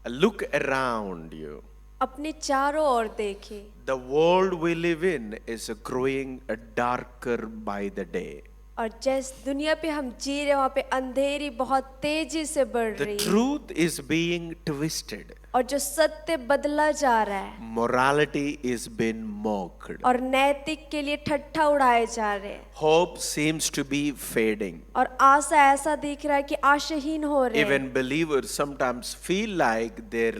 Look around you. अपने चारों ओर देखें। The world we live in is growing darker by the day. और जिस दुनिया पे हम जी रहे हैं वहाँ पे अंधेरी बहुत तेजी से बढ़ The रही है truth is being twisted. और जो सत्य बदला जा रहा है Morality is being mocked. और नैतिक के लिए ठट्ठा उड़ाए जा रहे हैं Hope seems to be fading. और आशा ऐसा दिख रहा है कि आशाहीन हो रहे हैं। Even believers sometimes feel like their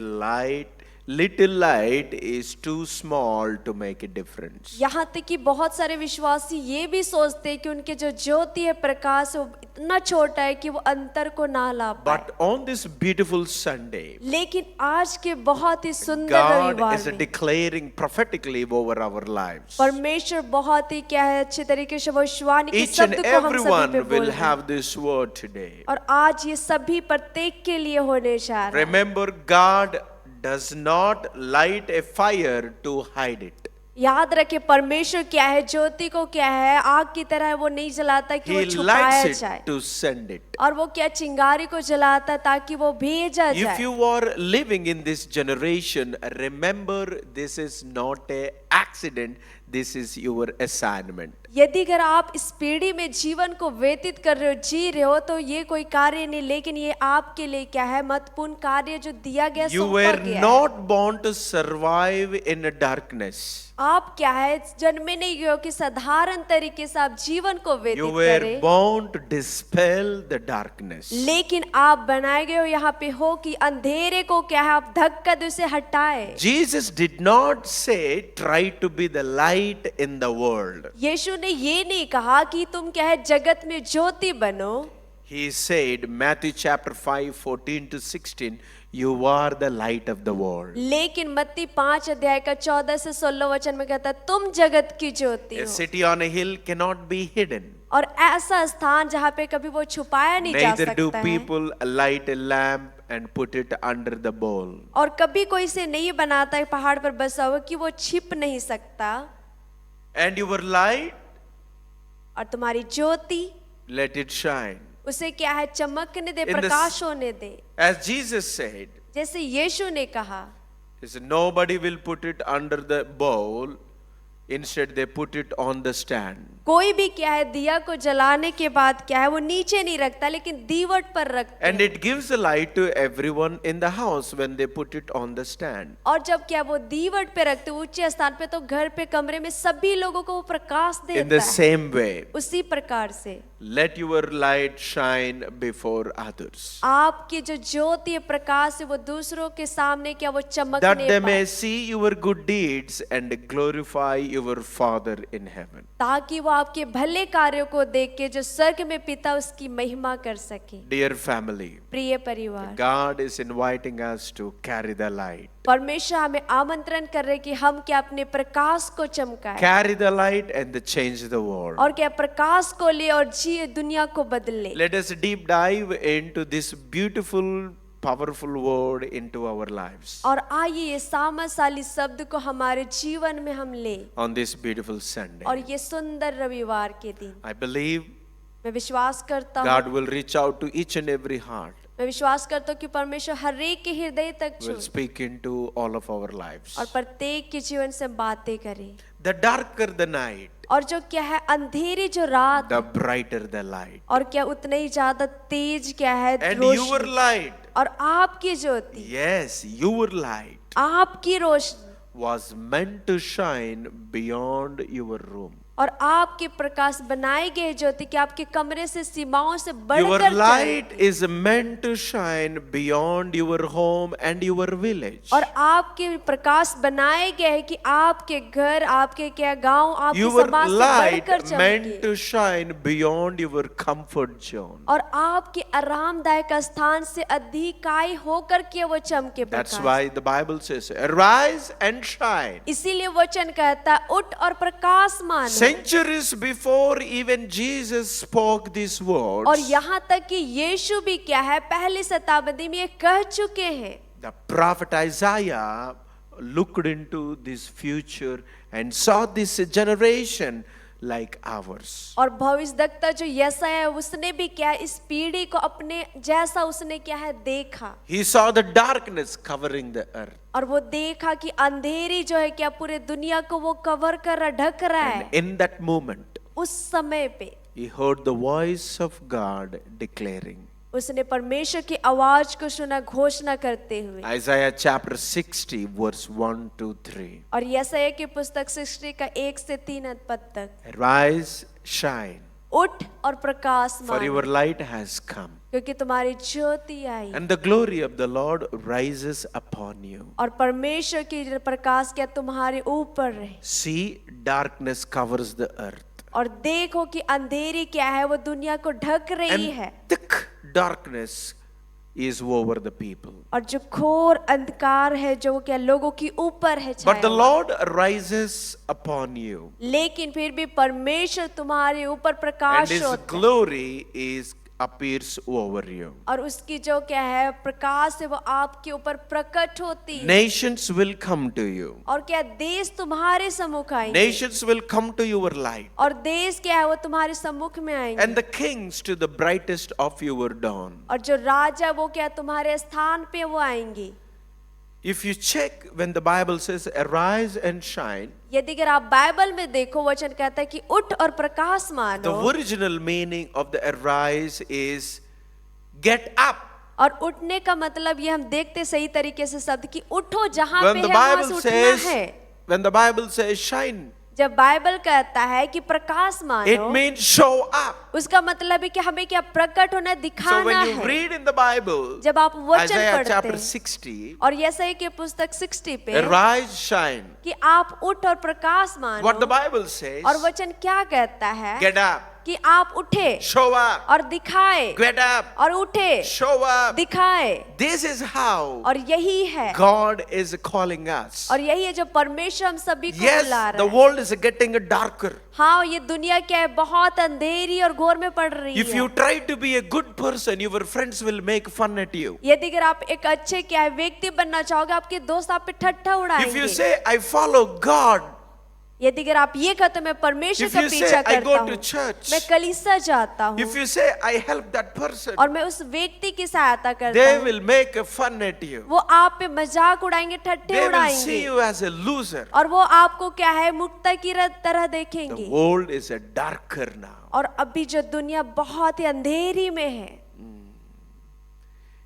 little light is too small to make a difference. यहाँ तक कि बहुत सारे विश्वासी ये भी सोचते हैं कि उनके जो ज्योति है प्रकाश है वो इतना छोटा है कि वो अंतर को ना ला पाए। But on this beautiful Sunday, लेकिन आज के बहुत ही सुंदर God रविवार is में declaring prophetically over our lives. परमेश्वर बहुत ही क्या है अच्छे तरीके से भविष्यवाणी के Each and शब्द को हम सभी पे everyone बोल will रहे हैं have this word today. और आज ये सभी प्रत्येक के लिए होने जा रहा है। Remember, God does not light a fire to hide it. याद रखे परमेश्वर क्या है, ज्योति को क्या है आग की तरह वो नहीं जलाता कि वो He छुपाया lights जाए it to send it. और वो क्या चिंगारी को जलाता है ताकि वो भेजा If जाए। you are living in this generation, remember this is not a accident. This is your assignment. यदि अगर आप इस पीढ़ी में जीवन को व्यतीत कर रहे हो जी रहे हो तो ये कोई कार्य नहीं, लेकिन ये आपके लिए क्या है महत्वपूर्ण कार्य जो दिया गया You सौंपा were गया है। not born to survive in darkness. आप क्या है जन्मे नहीं गए हो कि साधारण तरीके से आप जीवन को You व्यतीत were करें, born to dispel the darkness. लेकिन आप बनाए गए हो यहाँ पे हो कि अंधेरे को क्या है आप धक्का दे उसे हटाए। Jesus did not say try to be the light in the world. यीशु ने ये नहीं कहा कि तुम क्या है जगत में ज्योति बनो। He said, Matthew chapter 5, 14 to 16, you are the light of the world. लेकिन मत्ती 5 अध्याय का 14 से 16 वचन में कहता है तुम जगत की ज्योति A हो। city on a hill cannot be hidden. और ऐसा स्थान जहाँ पे कभी वो छुपाया नहीं जा Neither do सकता है people light a lamp and put it under the bowl. और कभी कोई इसे नहीं बनाता है पहाड़ पर बसा हुआ कि वो छिप नहीं सकता। And your light, और तुम्हारी ज्योति let it shine. उसे क्या है चमकने दे, In the- प्रकाश होने दे। As Jesus said, जैसे यीशु ने कहा he said, nobody will put it under the bowl. Instead, they put it on the stand. कोई भी क्या है दिया को जलाने के बाद क्या है वो नीचे नहीं रखता लेकिन दीवट पर रखता And है। it gives the light to everyone in the house when they put it on the stand. और जब क्या वो दीवट पे रखते ऊंचे स्थान पे तो घर पे कमरे में सभी लोगों को वो प्रकाश In देता the है। same way, उसी प्रकार से let your light shine before others, आपकी जो ज्योति है, प्रकाश है वो दूसरों के सामने क्या वो that चमकने they may पाए, see your good deeds and glorify your Father in heaven. ताकि वो आपके भले कार्यों को देख के जो स्वर्ग में पिता उसकी महिमा कर सके। Dear family, प्रिय परिवार, God is inviting us to carry the light. परमेश्वर हमें आमंत्रण कर रहे कि हम क्या अपने प्रकाश को चमकाएं Carry the light and change the world. और क्या प्रकाश को ले और जी दुनिया को बदले। Let us deep dive into this beautiful, powerful word into our lives और आइए ये सामर्थ्यशाली शब्द को हमारे जीवन में हम ले on this beautiful Sunday. और ये सुंदर रविवार के दिन I believe मैं विश्वास करता हूँ, God will reach out to each and every heart, मैं विश्वास करता हूँ कि परमेश्वर हर एक के हृदय तक will छू speak into all of our lives. और प्रत्येक के जीवन से बातें करे। The darker the night, और जो क्या है अंधेरी जो रात the brighter the light. और क्या उतना ही ज्यादा तेज क्या है And your रोशनी light, और आपकी ज्योति, yes, your light आपकी रोशनी was meant to shine beyond your room. और आपके प्रकाश बनाए गए ज्योति कि आपके कमरे से सीमाओं से Your बढ़कर light चले। is meant to shine beyond your home and your village. और आपके प्रकाश बनाए गए हैं कि आपके घर, आपके क्या गांव, आपके Your समाज से light बढ़कर meant चमके to shine beyond your comfort zone. और आपके आरामदायक स्थान से अधिकाई होकर के वो चमके That's Prakash. why the Bible says, arise and shine. इसीलिए वचन कहता है उठ और प्रकाश मान। Centuries before even Jesus spoke these words, और यहाँ तक कि यीशु भी क्या है पहली शताब्दी में ये कह चुके हैं। the prophet Isaiah looked into this future and saw this generation like ours. और भविष्यद्वक्ता जो यशायाह है उसने भी क्या है, इस पीढ़ी को अपने जैसा उसने क्या है देखा, He saw the darkness covering the earth. और वो देखा कि अंधेरी जो है क्या पूरे दुनिया को वो कवर कर रहा, ढक रहा है। And in that moment, उस समय पे he heard the voice of God declaring. उसने परमेश्वर की आवाज को सुना, घोषणा करते हुए। Isaiah chapter 60 verse 1 to 3. और यशायाह की पुस्तक 60 का 1 से 3 पद तक, Arise, shine, उठ और प्रकाश for your मान, light has come, क्योंकि तुम्हारी ज्योति आई and the glory of the Lord rises upon you. और परमेश्वर की प्रकाश क्या तुम्हारे ऊपर रहे। See, darkness covers the earth, और देखो कि अंधेरी क्या है, वो दुनिया को ढक रही है, and thick darkness is over the people. और जो घोर अंधकार है जो वो क्या लोगों की ऊपर है But the छाया हुआ। Lord rises upon you, लेकिन फिर भी परमेश्वर तुम्हारे ऊपर and प्रकाश His होता है, glory is appears over you. और उसकी जो क्या है प्रकाश है वो आपके ऊपर प्रकट होती है। Nations will come to you. और क्या देश तुम्हारे सम्मुख आएंगे, Nations will come to your light, और देश क्या है वो तुम्हारे सम्मुख में आएंगे, and the kings to the brightest of your dawn. और जो राजा वो क्या तुम्हारे स्थान पे वो आएंगे। If you check when the Bible says arise and shine, यदि अगर आप बाइबल में देखो वचन कहता है कि उठ और प्रकाश the मानो, original meaning of the arise is get up. और उठने का मतलब ये हम देखते सही तरीके से शब्द कि उठो, जहां When पे the है वहां Bible से उठना says, है। when the Bible says shine, जब बाइबल कहता है कि प्रकाश it मानो, means show up. उसका मतलब है कि हमें क्या प्रकट होना, So दिखाना when you है। read in the Bible, जब आप वचन Isaiah पढ़ते chapter हैं, 60, और यशायाह की पुस्तक 60 पे arise, shine. कि आप उठ और प्रकाश What the मानो, Bible says, और वचन क्या कहता है get up, कि आप उठे show up, और दिखाए, get up, और उठे show up. दिखाए। This is how और यही है, God is calling us. और यही है जो परमेश्वर हम सभी को Yes, बुला the रहा है। world is getting darker. हाँ, ये दुनिया क्या है, बहुत अंधेरी और घोर में पड़ रही If है। you try to be a good person, your friends will make fun at you. यदि अगर आप एक अच्छे क्या है व्यक्ति बनना चाहोगे, आपके दोस्त आप पे ठट्ठा If you उड़ाएंगे। say, I follow God, यदि अगर आप ये कहते मैं परमेश्वर If का you say, पीछा "I करता go to हूँ, church," मैं कलीसिया जाता हूँ, if you say, I help that person, और मैं उस व्यक्ति की सहायता करता they हूँ, will make a fun at you. वो आप पे मजाक उड़ाएंगे, ठट्ठे They will see उड़ाएंगे, you as a loser. और वो आपको क्या है मुक्ता की तरह The देखेंगे। world is a darker now. और अभी जो दुनिया बहुत ही अंधेरी में है,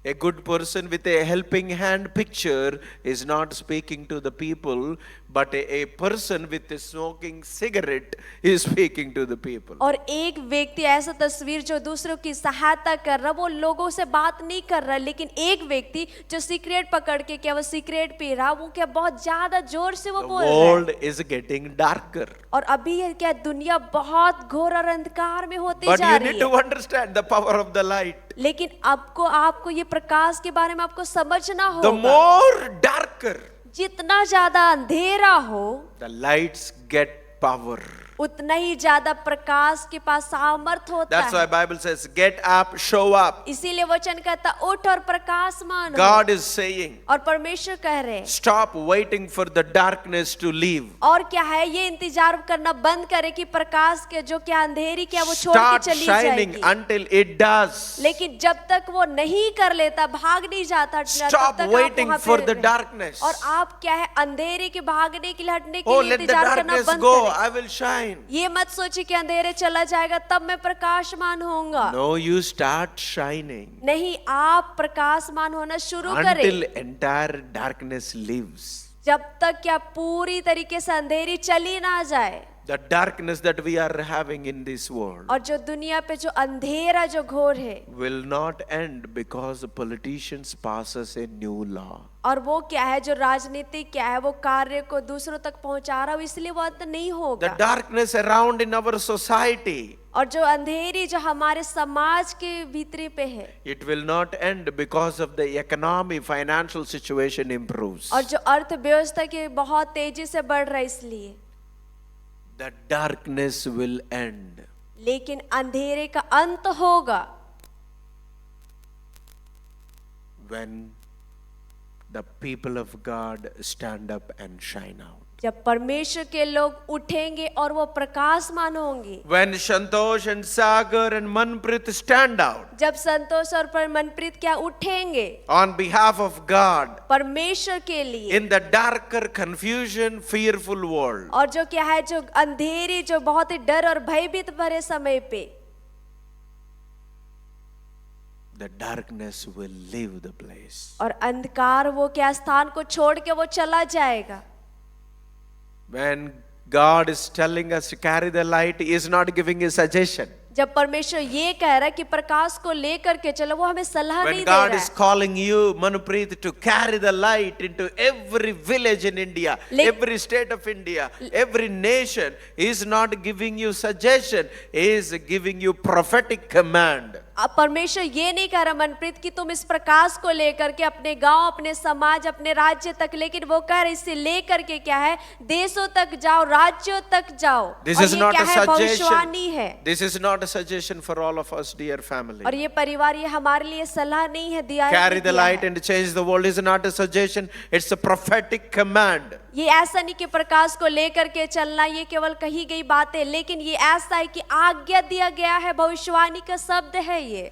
A good person with a helping hand picture is not speaking to the people, but a person with a smoking cigarette is speaking to the people. और एक व्यक्ति ऐसा तस्वीर जो दूसरों की सहायता कर रहा, वो लोगों से बात नहीं कर रहा, लेकिन एक व्यक्ति जो सिगरेट पकड़ के क्या वो सिगरेट पी रहा, वो क्या बहुत ज्यादा जोर से वो The बोल रहा है। world is getting darker. और अभी ये क्या दुनिया बहुत घोर और अंधकार में होती But जा you रही need to है। understand the power of the light. लेकिन आपको ये प्रकाश के बारे में आपको समझना The होगा। more darker, जितना ज्यादा अंधेरा हो, the lights get power. उतना ही ज्यादा प्रकाश के पास सामर्थ होता That's why है। Bible says, get up, show up. इसीलिए वचन कहता उठ और प्रकाश मानो। God is saying, और परमेश्वर कह रहे हैं, stop waiting for the darkness to leave. और क्या है ये इंतजार करना बंद करे कि प्रकाश के जो क्या अंधेरी क्या वो छोड़ के Start चली shining जाएगी। until it does. लेकिन जब तक वो नहीं कर लेता, भाग नहीं जाता, तब Stop तक आप waiting वहाँ for पे the रहें। darkness. और आप क्या है अंधेरे के भागने के लिए, हटने के Oh, लिए let the इंतजार करना darkness बंद go. करें। I will shine. ये मत सोचिए कि अंधेरे चला जाएगा तब मैं प्रकाशमान होऊंगा। No, you start shining नहीं, आप प्रकाशमान होना शुरू करें until entire darkness leaves. जब तक क्या पूरी तरीके से अंधेरी चली ना जाए। The darkness that we are having in this world और जो दुनिया पे जो अंधेरा जो घोर है, will not end because the politicians passes a new law. और वो क्या है जो राजनीति क्या है वो कार्य को दूसरों तक पहुंचा रहा हो, इसलिए वो अंत नहीं The होगा। darkness around in our society, और जो अंधेरी जो हमारे समाज के भीतरी पे है, it will not end because of the economy, financial situation improves. और जो अर्थव्यवस्था की बहुत तेजी से बढ़ रहा है, इसलिए The darkness will end लेकिन अंधेरे का अंत होगा when the people of God stand up and shine out. जब परमेश्वर के लोग उठेंगे और वो प्रकाशमान होंगे, When Santosh and Sagar and Manpreet stand out जब संतोष और मनप्रीत क्या उठेंगे on behalf of God परमेश्वर के लिए, in the darker, confusion, fearful world, और जो क्या है, जो अंधेरी, जो बहुत ही डर और भयभीत भरे समय पे, the darkness will leave the place. और अंधकार वो क्या स्थान को छोड़ के वो चला जाएगा. When God is telling us to carry the light, He is not giving a suggestion. जब परमेश्वर ये कह रहा है कि प्रकाश को लेकर के चलो, वो हमें सलाह नहीं When दे God रहा is है. calling you, Manpreet, to carry the light into every village in India, every state of India, every nation, He is not giving you suggestion. He is giving you prophetic command. अब परमेश्वर ये नहीं कह रहा मनप्रीत कि तुम इस प्रकाश को लेकर के अपने गांव, अपने समाज, अपने राज्य तक, लेकिन वो कह रहे इसे लेकर के क्या है, देशों तक जाओ, राज्यों तक जाओ. This और is ये not क्या a है, suggestion. भविष्यवाणी है. This is not a suggestion for all of us, dear family. और ये परिवार, ये हमारे लिए सलाह नहीं है, दिया Carry the दिया light है. and change the world is not a suggestion. It's a prophetic command. ये ऐसा नहीं कि प्रकाश को लेकर के चलना ये केवल कही गई बात है, लेकिन ये ऐसा है कि आज्ञा दिया गया है, भविष्यवाणी का शब्द है ये.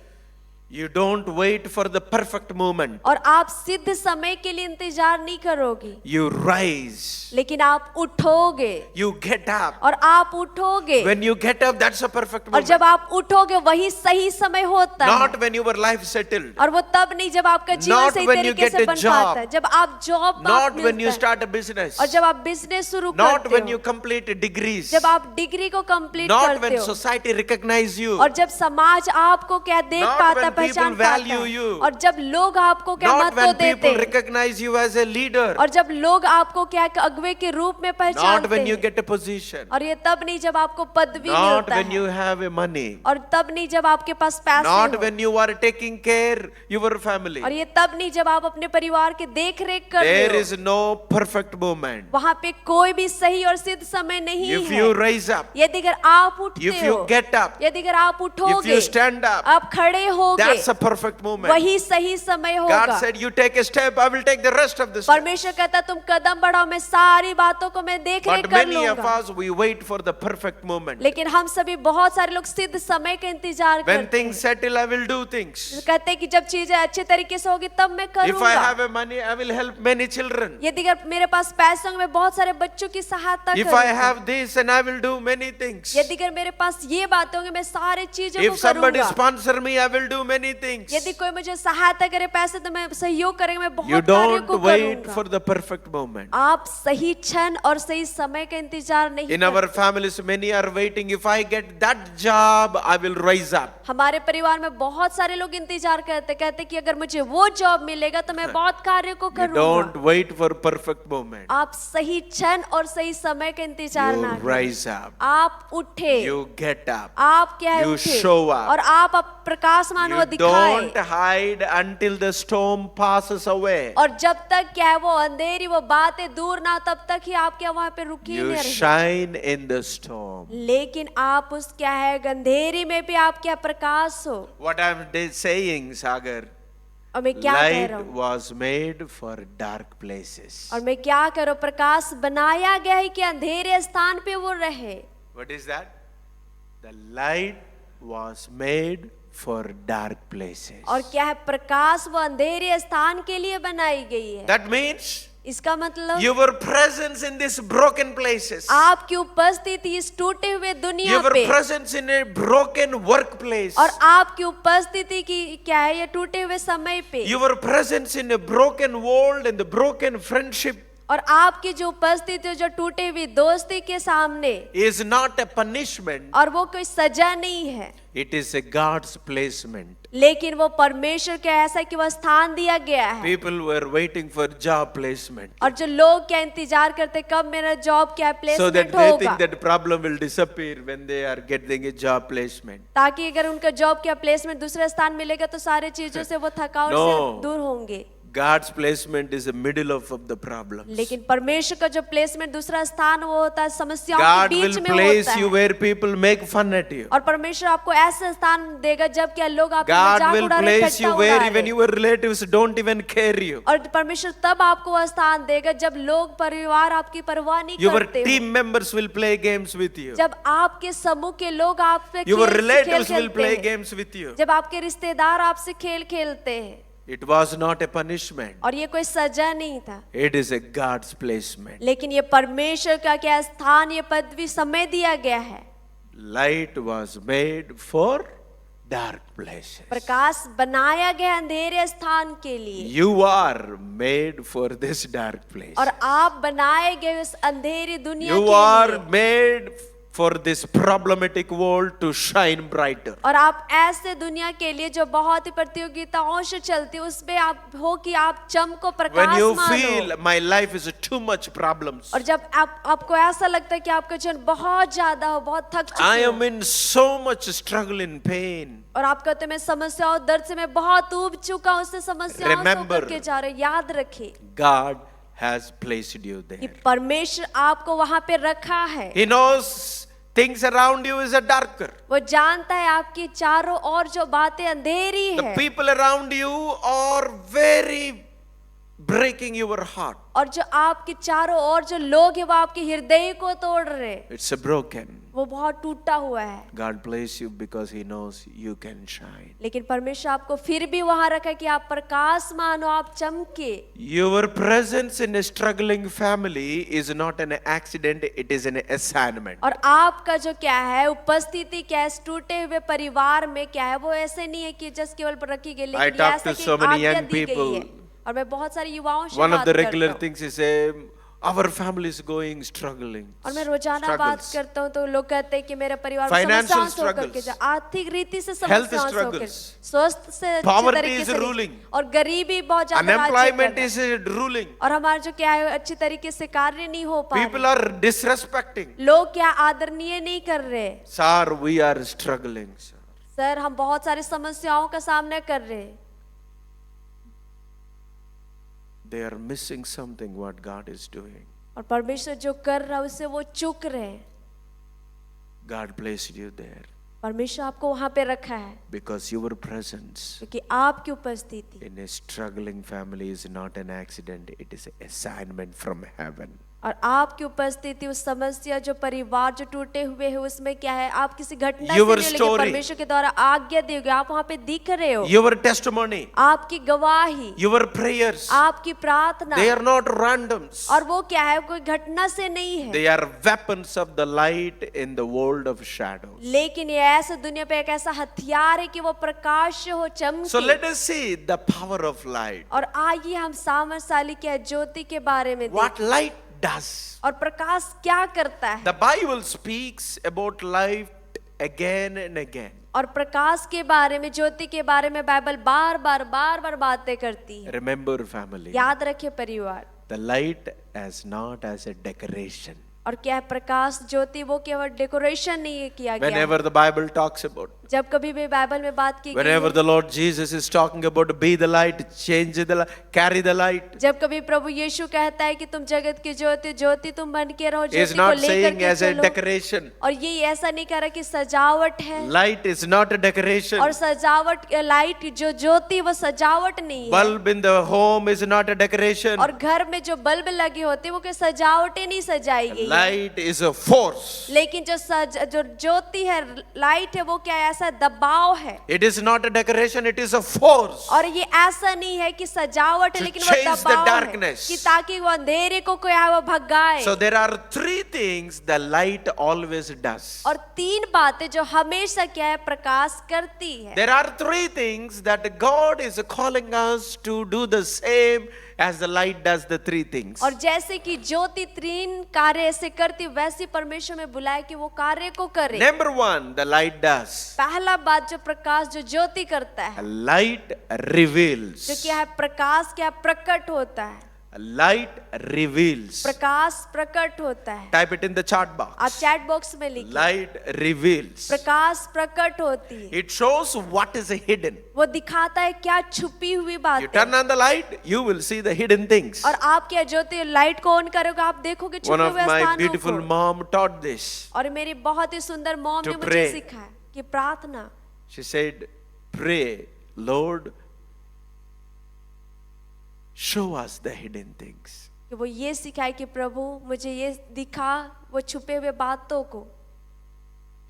You don't wait for the perfect moment. और आप सिद्ध समय के लिए इंतजार नहीं करोगे, You rise. लेकिन आप उठोगे. You get up. और आप उठोगे. When you get up, that's a perfect और moment. जब आप उठोगे वही सही समय होता है. Not when your life settled. और वो तब नहीं जब आपका जीवन Not सही when you तरीके get से a बन job. पाता है, जब आप जॉब Not when you मिलता है, start a business. और जब आप बिजनेस शुरू Not करते when हो, you complete degrees. जब आप डिग्री को कंप्लीट Not करते when हो, society recognize you. और जब समाज आपको क्या देख Not पाता, when पहचान people पाता value है, you. और जब लोग आपको क्या Not महत्व when देते people हैं, recognize you as a leader. और जब लोग आपको क्या एक अगुवे के रूप में Not पहचानते when you हैं, get a position. और ये तब नहीं जब आपको पदवी Not मिलता when है, you have a money. और तब नहीं जब आपके पास पैसे Not हो, when you are taking care your family. और ये तब नहीं जब आप अपने परिवार के देख रेख कर There रहे is हो. no perfect moment. वहां पे कोई भी सही और सिद्ध समय नहीं If है. you rise up, यदि अगर आप उठते if हो, you get up, यदि अगर आप if उठोगे, you stand up, आप खड़े होगे, that's a perfect moment. वही सही समय God होगा. said, you take a step, I will take the rest of the steps. परमेश्वर कहता तुम कदम बढ़ाओ, मैं सारी बातों को मैं देख रेख But कर many of लूंगा. us, we wait for the perfect moment. लेकिन हम सभी, बहुत सारे लोग सिद्ध समय का इंतजार When करते things settle, I will do things. हैं. कहते हैं कि जब चीजें अच्छे तरीके से होगी तब मैं If I करूंगा. have a money, I will help many children. यदि अगर मेरे पास पैसे होंगे, मैं बहुत सारे बच्चों की सहायता If I करूंगा. have this, and I will do many things. यदि अगर मेरे पास ये बात होंगे, मैं सारे चीजों को If somebody करूंगा. sponsor me, I will do many things. यदि कोई मुझे सहायता करे पैसे, तो मैं सहयोग करेंगे, मैं You बहुत कार्यों को don't wait करूंगा. for the perfect moment. आप सही क्षण और सही समय का इंतजार नहीं In our करते. families, many are waiting. If I get that job, I will rise up. हमारे परिवार में बहुत सारे लोग इंतजार करते, कहते कि अगर मुझे वो जॉब मिलेगा तो मैं बहुत कार्यों को You करूंगा. don't wait for perfect moment. आप सही क्षण और सही समय का इंतजार You ना करें. rise up. आप उठे, You get up. आप क्या है You उठे, show up. और आप प्रकाशमान हो You दिखाए. don't hide until the storm passes away. और जब तक क्या है वो अंधेरी, वो बातें दूर ना, तब तक ही आप क्या वहां पे रुकी You नहीं रहे. shine in the storm. लेकिन आप उस क्या है अंधेरी में भी आप क्या प्रकाश हो. What I'm saying, Sagar, और मैं क्या कह light रहा हूँ, was made for dark places. और मैं क्या करूँ, प्रकाश बनाया गया है कि अंधेरे स्थान पे वो रहे. What is that? The light was made for dark places. और क्या है, प्रकाश वो अंधेरे स्थान के लिए बनाई गई है. That means इसका मतलब your presence in these broken places, आपकी उपस्थिति इस टूटे हुए दुनिया your पे, presence in a broken workplace, और आपकी उपस्थिति की क्या है ये टूटे हुए समय पे, your presence in a broken world and the broken friendship और आपकी जो उपस्थिति है जो टूटे हुई दोस्ती के सामने, is not a punishment. और वो कोई सजा नहीं है, It is a God's placement. लेकिन वो परमेश्वर के ऐसा कि वह स्थान दिया गया है. People were waiting for job placement. और जो लोग क्या इंतजार करते कब मेरा जॉब क्या So that प्लेसमेंट they होगा, think that problem will disappear when they are getting a job placement. ताकि अगर उनका जॉब क्या प्लेसमेंट दूसरे स्थान मिलेगा तो सारे चीजों से वो थकावट No. से दूर होंगे. God's placement is the middle of the problem. लेकिन परमेश्वर का जो प्लेसमेंट दूसरा स्थान वो होता है समस्याओं God के बीच will में place होता you है। where people make fun at you. और परमेश्वर आपको ऐसा स्थान देगा जब क्या लोग आपको God मजाक will उड़ा रहे, place you ठट्टा where उड़ा even रहे। your relatives don't even care you. और परमेश्वर तब आपको वह स्थान देगा जब लोग परिवार आपकी परवाह नहीं Your करते हो। team members will play games with you. जब आपके समूह के लोग आप पे Your खेल relatives will खेलते play हैं। games with you. जब आपके रिश्तेदार आपसे खेल खेलते हैं। It was not a punishment. और ये कोई सजा नहीं था, It is a God's placement. लेकिन ये परमेश्वर का क्या स्थान, ये पदवी समय दिया गया है। Light was made for dark places. प्रकाश बनाया गया अंधेरे स्थान के लिए, You are made for this dark place. और आप बनाए गए उस अंधेरी दुनिया You के are लिए। made for this problematic world to shine brighter. और आप ऐसे दुनिया के लिए जो बहुत ही प्रतियोगिताओं से चलती है उसमें आप हो कि आप चमको, When you प्रकाशमान feel हो। my life is too much problems, और जब आपको ऐसा लगता है कि आपका जीवन बहुत ज्यादा हो, बहुत थक I चुके am हो, in so much struggle and pain. और आप कहते हैं मैं समस्याओं दर्द से मैं बहुत ऊब चुका हूं, उससे समस्याओं से Remember, होकर के जा रहे। याद रखिए God has placed you कि there. परमेश्वर आपको वहां पे रखा है। He knows things around you is a darker. वो जानता है आपकी चारों ओर जो बातें अंधेरी The है, people around you are very breaking your heart. और जो आपके चारों ओर जो लोग हैं वो आपके हृदय को तोड़ रहे, It's a broken. वो बहुत टूटा हुआ है। God bless you because He knows you can shine. लेकिन परमेश्वर आपको फिर भी वहां रखा कि आप प्रकाशमान हो, आप चमके। Your presence in a struggling family is not an accident, it is an assignment. और आपका जो क्या है उपस्थिति क्या है इस टूटे हुए परिवार में क्या है, वो ऐसे नहीं है कि जस्ट केवल रखी गई, I लेकिन ये talk ऐसा to कि so many आज्ञा young दी गई people. है। और मैं बहुत सारे युवाओं से One of बात the करता regular हूँ। things is our family is going struggling. और मैं रोजाना बात Struggles. करता हूँ तो लोग कहते हैं कि मेरे परिवार में Financial समस्याओं से होकर के struggles. जा, आर्थिक रीति से Health समस्याओं से होकर, struggles. स्वस्थ से अच्छे Poverty तरीके is से नहीं, ruling. और गरीबी बहुत ज्यादा राज्य कर Unemployment रहा है। is ruling. और हमारा जो क्या है अच्छी तरीके से कार्य नहीं हो पा People रहे, are disrespecting. लोग क्या आदरणीय नहीं कर रहे। Sir, we are struggling. Sir. Sir हम बहुत सारी समस्याओं का सामना कर रहे हैं। They are missing something what God is doing. और परमेश्वर जो कर रहा है उससे वो चूक रहे हैं। God placed you there परमेश्वर आपको वहां पे रखा है because your presence क्योंकि आपकी उपस्थिति in a struggling family is not an accident, it is an assignment from heaven. और आपकी उपस्थिति उस समस्या जो परिवार जो टूटे हुए है उसमें क्या है, आप किसी घटना से Your नहीं, लेकिन story. परमेश्वर के द्वारा आज्ञा दी गई, आप वहां पे दिख रहे हो। Your testimony, आपकी गवाही, your prayers, आपकी प्रार्थना, they are not randoms. और वो क्या है कोई घटना से नहीं है, They are weapons of the light in the world of shadows. लेकिन ये ऐसे दुनिया पे एक ऐसा हथियार है कि वो प्रकाश हो, So चमके। let us see the power of light. और आइए हम सामर्थशाली क्या है ज्योति के बारे में What देखें। light does. और प्रकाश क्या करता है। The Bible speaks about light again and again. और प्रकाश के बारे में, ज्योति के बारे में बाइबल बार बार बातें करती है। Remember, family, याद रखिए परिवार, the light as not as a decoration. और क्या है प्रकाश ज्योति वो केवल डेकोरेशन नहीं किया गया है। Whenever the Bible talks about, जब कभी भी बाइबल में बात की गई whenever है, the Lord Jesus is talking about be the light, change the light, carry the light, जब कभी प्रभु यीशु कहता है कि तुम जगत की ज्योति, ज्योति तुम बन के रहो, He is ज्योति को not लेकर saying के as a चलो। decoration. और ये ऐसा नहीं कह रहा कि सजावट है, Light is not a decoration. और सजावट लाइट जो ज्योति वो सजावट नहीं है। Bulb in the home is not a decoration. और घर में जो बल्ब लगे होते हैं वो कोई सजावटें नहीं सजाई गई है। Light is a force. लेकिन जो ज्योति है, लाइट है, वो क्या है, ऐसा दबाव है। It is not a decoration, it is a force. और ये ऐसा नहीं है कि सजावट है, To लेकिन वो chase the दबाव है darkness. कि ताकि वो अंधेरे को क्या है वो भगाए। So there are three things the light always does. और तीन बातें जो हमेशा क्या है प्रकाश करती है। There are three things that God is calling us to do the same as the light does the three things. और जैसे कि ज्योति तीन कार्य ऐसे करती, वैसे परमेश्वर में बुलाए कि वो कार्य को करे। Number one, the light does. पहला बात जो प्रकाश जो ज्योति करता है, Light reveals. जो क्या है प्रकाश क्या प्रकट होता है। Light reveals. प्रकाश प्रकट होता है। Type it in the chat आप box. चैट बॉक्स में लिखिए, Light reveals. प्रकाश प्रकट होती है। It shows what is hidden. वो दिखाता है क्या छुपी हुई You बातें। turn on the light, you will see the hidden things. और आप क्या ज्योति लाइट को ऑन करोगे, आप देखोगे One छुपे of हुए my स्थानों beautiful को। mom taught this. और मेरी बहुत ही सुंदर मॉम To ने मुझे pray. सिखाया कि प्रार्थना, She said, pray, Lord, show us the hidden things. कि वो ये सिखाए कि प्रभु मुझे ये दिखा वो छुपे हुए बातों को।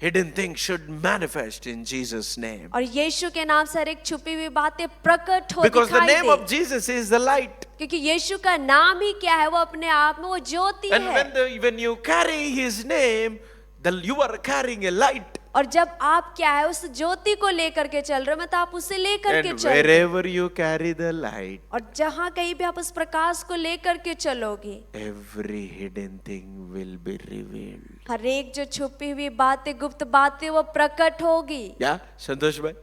Hidden things should manifest in Jesus' name. और यीशु के नाम से हर एक छुपी हुई बातें प्रकट हो, Because the दिखाई name they. of Jesus is the light. क्योंकि यीशु का नाम ही क्या है, वो अपने आप में वो ज्योति And है। when you carry his name, you are carrying a light. और जब आप क्या है उस ज्योति को लेकर के चल रहे हो, मतलब आप उसे लेकर के And चल रहे हो। wherever you carry the light, और जहाँ कहीं भी आप उस प्रकाश को लेकर के चलोगे, every hidden thing will be revealed. हर एक जो छुपी हुई बातें, गुप्त बातें वो प्रकट होगी। Yeah, Santosh bhai,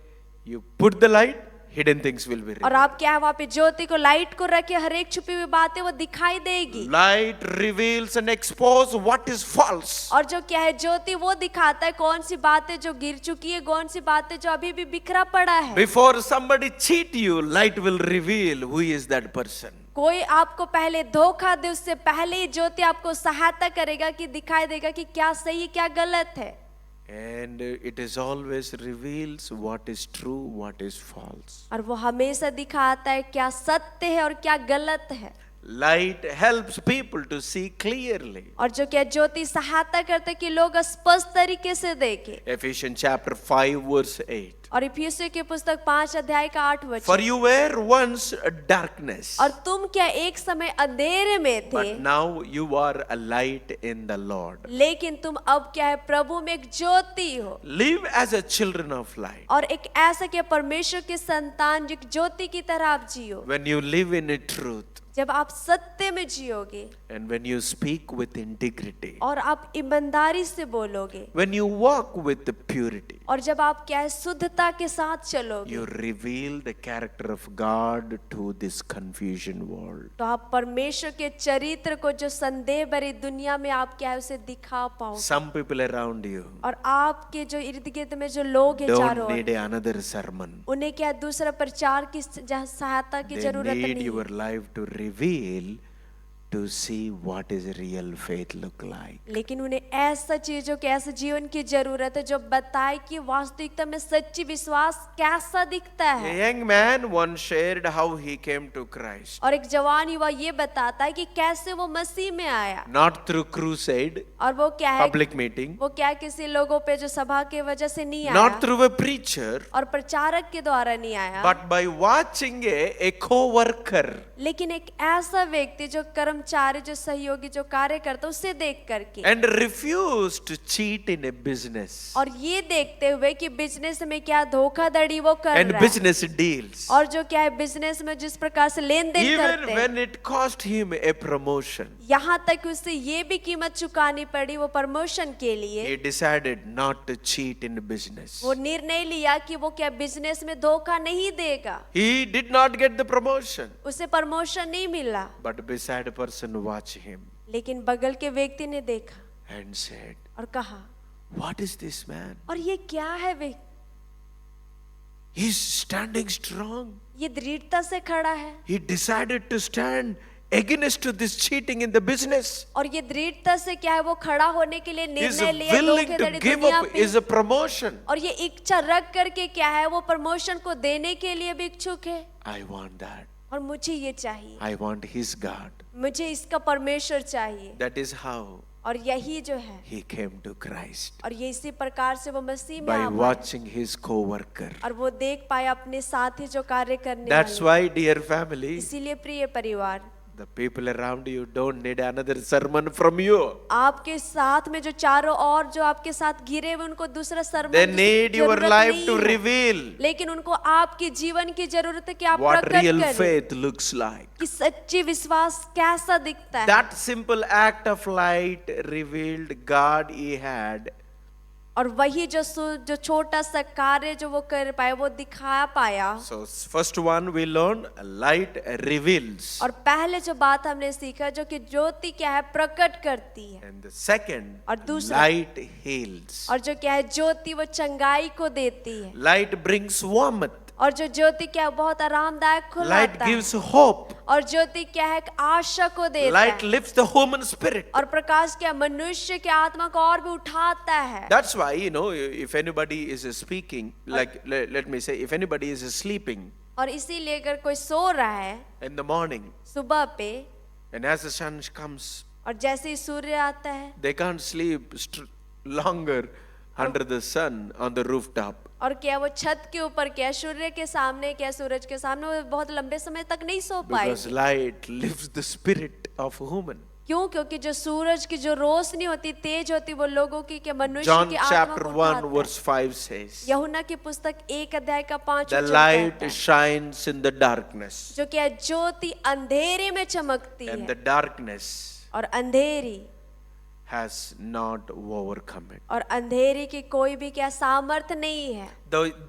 you put the light, hidden things will be और revealed. आप क्या है वहाँ पे ज्योति को, लाइट को रखे, हर एक छुपी हुई बातें वो दिखाई देगी। Light reveals and exposes what is false. और जो क्या है ज्योति वो दिखाता है कौन सी बातें जो गिर चुकी है, कौन सी बातें जो अभी भी बिखरा पड़ा है। Before somebody cheat you, light will reveal who is that person. कोई आपको पहले धोखा दे, उससे पहले ही ज्योति आपको सहायता करेगा कि दिखाई देगा कि क्या सही क्या गलत है। And it is always reveals what is true, what is false. और वो हमेशा दिखाता है क्या सत्य है और क्या गलत है। Light helps people to see clearly. और जो क्या ज्योति सहायता करता है कि लोग स्पष्ट तरीके से देखें। Ephesians chapter 5 verse 8. और इफिसियों की पुस्तक 5 अध्याय का 8 For वचन। you were once a darkness, और तुम क्या एक समय अंधेरे में थे, but now you are a light in the Lord. लेकिन तुम अब क्या है प्रभु में एक ज्योति हो। Live as a children of light. और एक ऐसा क्या परमेश्वर के संतान, जो एक ज्योति की तरह आप जियो। When you live in a truth, जब आप सत्य में जियोगे and when you speak with integrity, और आप ईमानदारी से बोलोगे, when you walk with the purity, और जब आप क्या है शुद्धता के साथ चलोगे, you reveal the character of God to this confusion world. तो आप परमेश्वर के चरित्र को जो संदेह भरी दुनिया में आप क्या है उसे दिखा पाओगे। Some people around you और आपके जो इर्द गिर्द में जो लोग हैं चारों don't ore, need another sermon. उन्हें क्या दूसरा प्रचार की सहायता की They जरूरत need नहीं your है। life to reveal to see what is real faith look like. लेकिन उन्हें ऐसा चीजों के ऐसे जीवन की जरूरत है जो बताए कि वास्तविकता में सच्ची विश्वास कैसा दिखता A है। young man once shared how he came to Christ. और एक जवान युवा ये बताता है कि कैसे वो मसीह में आया। Not through crusade, और वो क्या है, public meeting, वो क्या है किसी लोगों पे जो सभा के वजह से नहीं not आया through a preacher, और प्रचारक के द्वारा नहीं आया, but by watching a co-worker. लेकिन एक ऐसा व्यक्ति जो कर्मचारी, जो सहयोगी, जो कार्य करता उसे देख करके, And refused to cheat in a business और ये देखते हुए कि बिजनेस में क्या धोखाधड़ी वो कर and रहा है, business deals. और जो क्या है बिजनेस में जिस प्रकार से लेन देन Even करते हैं, when it cost him a promotion, यहाँ तक उसे ये भी कीमत चुकानी पड़ी वो प्रमोशन के लिए, he decided not to cheat in business. वो निर्णय लिया कि वो क्या बिजनेस में धोखा नहीं देगा। He did not get the promotion, उसे प्रमोशन नहीं मिला, but beside a person watched him लेकिन बगल के व्यक्ति ने देखा and said, और कहा, "What is this man? और ये क्या है वे, He's standing strong. ये दृढ़ता से खड़ा है, He decided to stand against to this cheating in the business. और ये दृढ़ता से क्या है वो खड़ा होने के लिए He's निर्णय लिया willing to धोखाधड़ी give दुनिया up पे, his promotion. और ये इच्छा रख करके क्या है वो प्रमोशन को देने के लिए भी इच्छुक है। I want that. और मुझे ये चाहिए, I want his God. मुझे इसका परमेश्वर चाहिए। That is how और यही जो है, he came to Christ. और ये इसी प्रकार से वो मसीह में By आ पाए, watching his co-worker. और वो देख पाए अपने साथी जो कार्य करने That's वाले। why, dear family, इसीलिए प्रिय परिवार, the people around you don't need another sermon from you. आपके साथ में जो चारों और जो आपके साथ घिरे हुए उनको दूसरा They सरमन need your जरूरत life नहीं to है। reveal लेकिन उनको आपके जीवन की जरूरत है कि आप what प्रकट real करें faith looks like. कि सच्ची विश्वास कैसा दिखता है। That simple act of light revealed God he had और वही जो छोटा सा कार्य जो वो कर पाए वो दिखा पाया। So first one we learn, light reveals. और पहले जो बात हमने सीखा जो कि ज्योति क्या है प्रकट करती है, And the second, और दूसरा- light heals. और जो क्या है ज्योति वो चंगाई को देती है, Light brings warmth. और जो ज्योति क्या है बहुत आरामदायक Light खुलाता है, gives hope. और ज्योति क्या है एक आशा को देता Light है, lifts the human spirit. और प्रकाश क्या मनुष्य के आत्मा को और भी उठाता है। That's why, if anybody is speaking, like let me say, if anybody is sleeping और इसीलिए अगर कोई सो रहा है in the morning, सुबह पे, and as the sun comes, और जैसे ही सूर्य आता है, they can't sleep longer under the sun on the rooftop. और क्या वो छत के ऊपर क्या सूर्य के सामने क्या सूरज के सामने वो बहुत लंबे समय तक नहीं सो Because पाएंगे। light lifts the spirit of human. क्यों? क्योंकि जो सूरज की जो रोशनी होती तेज होती वो लोगों की के मनुष्य John की आत्मा chapter को 1 उठाता verse है। 5 says, यूहन्ना की पुस्तक 1 अध्याय का 5 the light shines in the darkness, जो क्या ज्योति अंधेरे में चमकती and है, the darkness और अंधेरी has not overcome it. और अंधेरे की कोई भी क्या सामर्थ नहीं है।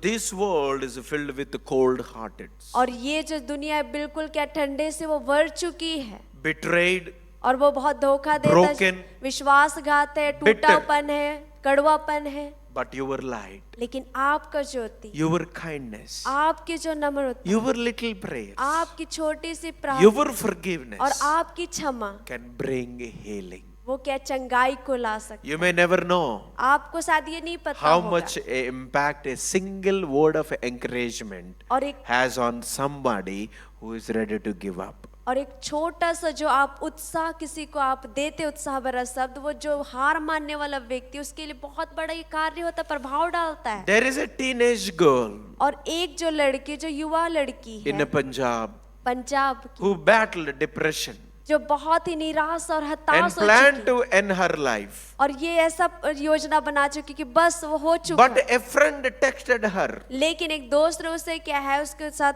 This world is filled with the cold-hearted, और ये जो दुनिया है बिल्कुल क्या ठंडे से वो भर चुकी है, betrayed, और वो बहुत धोखा देता है, Broken, विश्वासघात है, bitter. टूटापन है, कड़वापन है। but your light, लेकिन आपका ज्योति, your kindness, आपकी जो नम्रता, your little prayers, आपकी छोटी सी प्रार्थना your और forgiveness आपकी क्षमा can bring healing. वो क्या चंगाई को ला सकती You may never know है। आपको शायद ये नहीं पता how होगा। much impact a single word of encouragement और एक has on somebody who is ready to give up. और एक छोटा सा जो आप उत्साह किसी को आप देते उत्साह भरा शब्द वो जो हार मानने वाला व्यक्ति उसके लिए बहुत बड़ा ये कार्य होता है, प्रभाव डालता है। There is a teenage girl और एक जो लड़की जो युवा लड़की in है Punjab पंजाब की, who battled depression जो बहुत ही निराश और and हताश हो planned चुकी to end her life. और ये ऐसा योजना बना चुकी कि बस वो हो चुका। But a friend texted her, लेकिन एक दोस्त ने उसे क्या है उसके साथ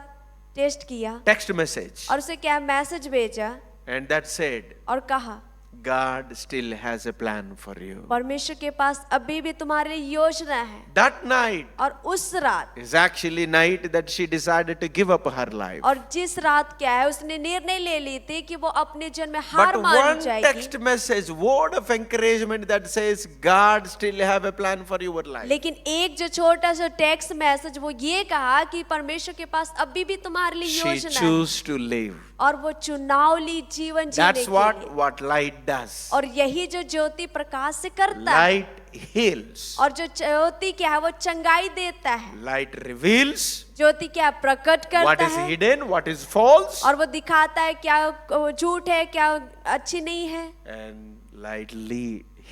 टेस्ट किया text message, और उसे क्या मैसेज भेजा and that said, और कहा God still has a plan for you. परमेश्वर के पास अभी भी तुम्हारे लिए योजना है। That night और उस रात is actually night that she decided to give up her life. और जिस रात क्या है उसने निर्णय ले ली थी कि वो अपने जन्म में हार But मान one जाएगी। text message, word of encouragement that says God still have a plan for your life. लेकिन एक जो छोटा सा टेक्स्ट मैसेज वो ये कहा कि परमेश्वर के पास अभी भी तुम्हारे लिए She योजना है chose to live. और वो चुनाव ली जीवन जीने That's के लिए। what light does. और यही जो ज्योति प्रकाश से करता है। Light heals. और जो ज्योति क्या है वो चंगाई देता है। Light reveals ज्योति क्या प्रकट what करता is है hidden, what is false, और वो दिखाता है क्या झूठ है क्या अच्छी नहीं है। and light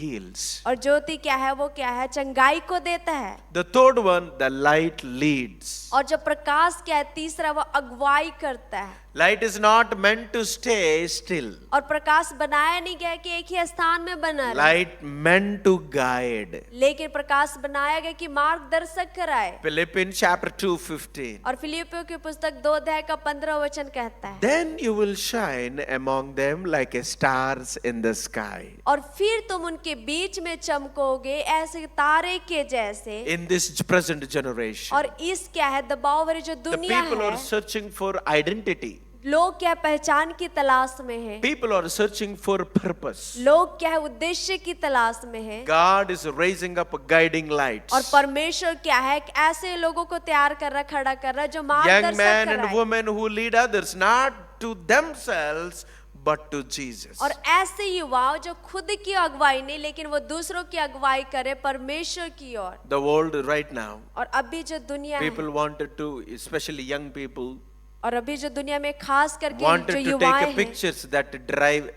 heals. और ज्योति क्या है चंगाई को देता है। The third one, the light leads. और जो प्रकाश क्या है तीसरा वो अगुवाई करता है। Light is not meant to stay still. और प्रकाश बनाया नहीं गया कि एक ही स्थान में बना रहे, Light meant to guide. लेकिन प्रकाश बनाया गया कि मार्गदर्शक कराए। Philippians chapter 2:15. और फिलिप्पियों की पुस्तक 2 अध्याय का 15 वचन कहता है, Then you will shine among them like a stars in the sky. और फिर तुम उनके बीच में चमकोगे ऐसे तारे के जैसे। In this present generation, और इस क्या है दबाव भरी जो the दुनिया people है, are searching for identity. लोग क्या पहचान की तलाश में है, People are searching for purpose. लोग क्या है उद्देश्य की तलाश में है। God is raising up guiding lights. और परमेश्वर क्या है कि ऐसे लोगों को तैयार कर रहा खड़ा कर रहा जो Young मार्गदर्शक men and कराए। women who lead others not to themselves but to Jesus. और ऐसे युवा जो खुद की अगुवाई नहीं लेकिन वो दूसरों की अगुवाई करे परमेश्वर की ओर। The world right now, और अभी जो दुनिया है, people wanted to, especially young people, और अभी जो दुनिया में खास करके wanted जो to युवाएं take हैं, pictures that drive,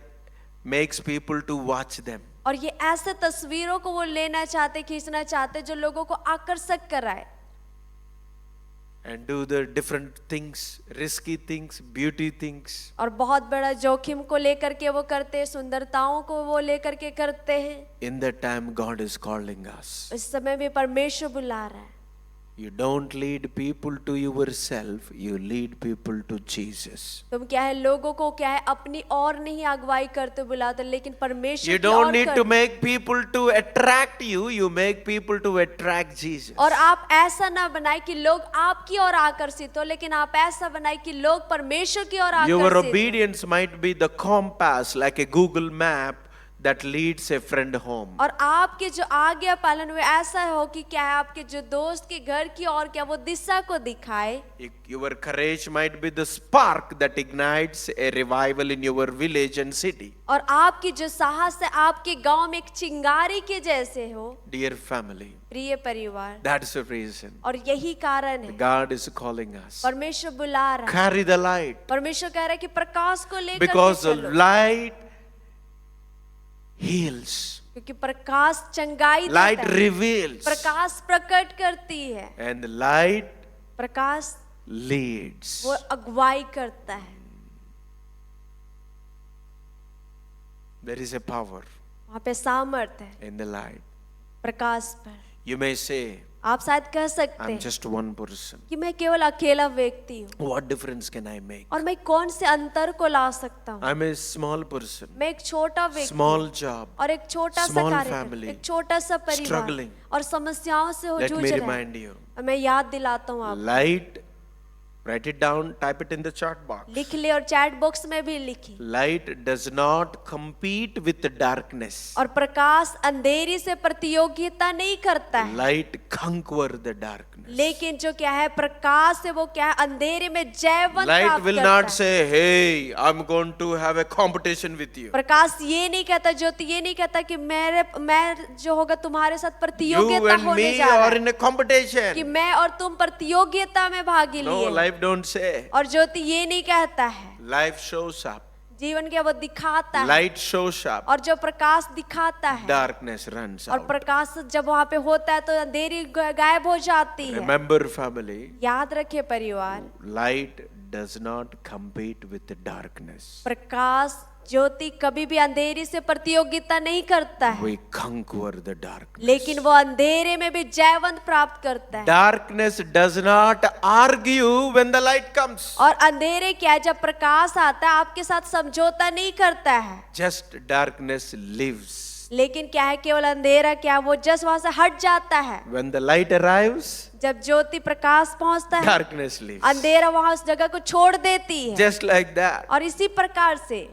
makes people to watch them. और ये ऐसे तस्वीरों को वो लेना चाहते खींचना चाहते जो लोगों को आकर्षक कराए And do the different things, risky things, beauty things. और बहुत बड़ा जोखिम को लेकर के वो करते हैं, सुंदरताओं को वो लेकर के करते हैं। In that time, God is calling us. इस समय भी परमेश्वर बुला रहा है You don't lead people to yourself, you lead people to Jesus. तुम क्या है लोगों को क्या है अपनी और नहीं अगुवाई करते बुलाते, लेकिन परमेश्वर You की don't ओर need to करते। make people to attract you, you make people to attract Jesus. और आप ऐसा ना बनाए कि लोग आपकी ओर आकर्षित हो, लेकिन आप ऐसा बनाए कि लोग परमेश्वर की ओर Your आकर्षित हो। obedience might be the compass, like a Google map that leads a friend home. और आपके जो आज्ञा पालन हुए ऐसा हो कि क्या है आपके जो दोस्त के घर की ओर क्या वो दिशा को दिखाए। Your courage might be the spark that ignites a revival in your village and city. और आपकी जो साहस है आपके गांव में एक चिंगारी के जैसे हो। Dear family, प्रिय परिवार, that's the reason और यही कारण है God is calling us. परमेश्वर बुला रहा है। Carry the light, परमेश्वर कह रहा है कि प्रकाश को लेकर के because the चलो, light heals, क्योंकि प्रकाश चंगाई light देता है, reveals, प्रकाश प्रकट करती है, and the light Prakash leads. वो अगुवाई करता है। There is a power वहां पे सामर्थ है in the light. प्रकाश पर। You may say, आप शायद कह सकते I'm हैं just one person. कि मैं केवल अकेला व्यक्ति हूँ, What difference can I make? और मैं कौन से अंतर को ला सकता हूँ। I'm a small person, मैं एक छोटा व्यक्ति small job. और एक छोटा सा small कार्य, family, एक छोटा सा परिवार struggling. और समस्याओं से हो Let जूझ me रहे remind हैं। you. और मैं याद दिलाता हूँ आप, Light, write it down, type it in the chat box. लिख ले और चैट बॉक्स में भी लिखी। Light does not compete with the darkness. और प्रकाश अंधेरी से प्रतियोगिता नहीं करता है, Light conquer the darkness. लेकिन जो क्या है प्रकाश है वो क्या है अंधेरे में जयवंत Light प्राप्त will करता not है। say, hey, I'm going to have a competition with you. प्रकाश ये नहीं कहता, ज्योति ये नहीं कहता कि मैं जो होगा तुम्हारे साथ You प्रतियोगिता and होने me जा रहा are है, in a कि competition. मैं और तुम प्रतियोगिता में भागी No, लिए। life don't say. और ज्योति ये नहीं कहता है, Life shows up. जीवन क्या वो दिखाता है, Light shows up. और जो प्रकाश दिखाता है Darkness runs और out. प्रकाश जब वहां पे होता है तो अंधेरी गायब हो जाती है। Remember, family, याद रखिए परिवार, light does not compete with the darkness. प्रकाश ज्योति कभी भी अंधेरी से प्रतियोगिता नहीं करता है, We conquer the darkness. लेकिन वो अंधेरे में भी जयवंत प्राप्त करता है। Darkness does not argue when the light comes. और अंधेरे क्या है, जब प्रकाश आता है आपके साथ समझौता नहीं करता है, Just darkness lives. लेकिन क्या है केवल अंधेरा क्या वो जस्ट वहां से हट जाता है। When the light arrives, जब ज्योति प्रकाश पहुंचता है darkness leaves. अंधेरा वहां उस जगह को छोड़ देती है। Just like that. और इसी प्रकार से